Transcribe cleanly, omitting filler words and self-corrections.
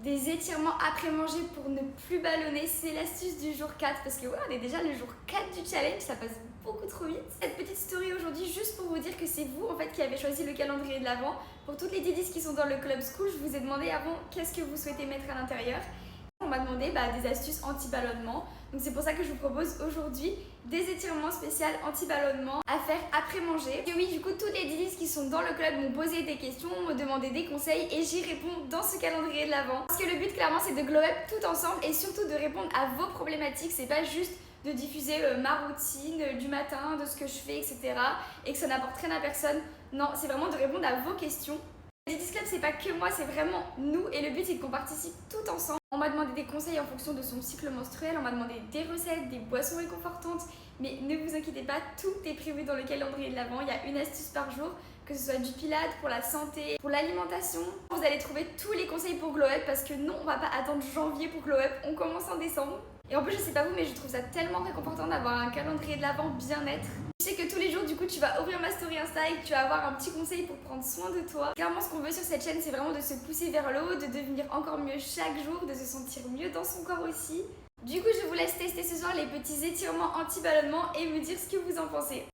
des étirements après manger pour ne plus ballonner. C'est l'astuce du jour 4 parce que ouais, on est déjà le jour 4 du challenge, ça passe beaucoup trop vite. Cette petite story aujourd'hui juste pour vous dire que c'est vous en fait qui avez choisi le calendrier de l'Avent. Pour toutes les Didis qui sont dans le club school, je vous ai demandé avant qu'est-ce que vous souhaitez mettre à l'intérieur. On m'a demandé des astuces anti-ballonnement. Donc c'est pour ça que je vous propose aujourd'hui des étirements spéciaux anti-ballonnement à faire après manger. Et oui, du coup, toutes les Didis qui sont dans le club m'ont posé des questions, m'ont demandé des conseils et j'y réponds dans ce calendrier de l'Avent. Parce que le but clairement c'est de glow up tout ensemble et surtout de répondre à vos problématiques. C'est pas juste de diffuser ma routine du matin, de ce que je fais, etc. et que ça n'apporte rien à personne. Non, c'est vraiment de répondre à vos questions. Les Didis Club, c'est pas que moi, c'est vraiment nous et le but c'est qu'on participe tout ensemble. On m'a demandé des conseils en fonction de son cycle menstruel, on m'a demandé des recettes, des boissons réconfortantes, mais ne vous inquiétez pas, tout est prévu dans le calendrier de l'Avent. Il y a une astuce par jour, que ce soit du pilate, pour la santé, pour l'alimentation. Vous allez trouver tous les conseils pour glow up parce que non, on va pas attendre janvier pour glow up, on commence en décembre. Et en plus, je sais pas vous, mais je trouve ça tellement réconfortant d'avoir un calendrier de l'Avent bien-être. Je sais que tous les jours, du coup, tu vas ouvrir ma story Insta et que tu vas avoir un petit conseil pour prendre soin de toi. Clairement, ce qu'on veut sur cette chaîne, c'est vraiment de se pousser vers le haut, de devenir encore mieux chaque jour, de se sentir mieux dans son corps aussi. Du coup, je vous laisse tester ce soir les petits étirements anti-ballonnement et me dire ce que vous en pensez.